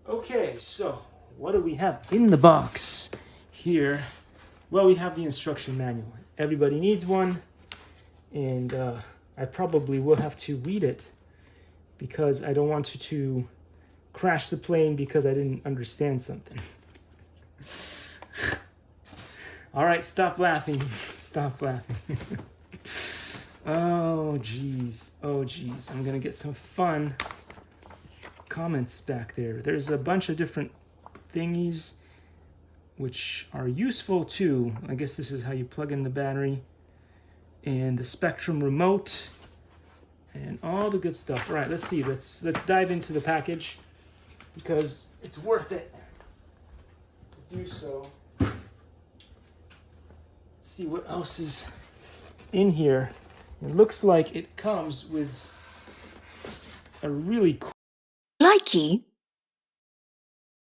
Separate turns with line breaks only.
Okay, so what do we have in the box here? Well, we have the instruction manual. Everybody needs one, and I probably will have to read it because I don't want to crash the plane because I didn't understand something. All right, stop laughing. Stop laughing. Oh, geez. Oh, geez. I'm going to get some fun comments back there. There's a bunch of different thingies which are useful too. I guess this is how you plug in the battery. And the Spectrum remote. And all the good stuff. All right, let's see. Let's dive into the package because it's worth it to do so. See what else is in here. It looks like it comes with a really cool
Likey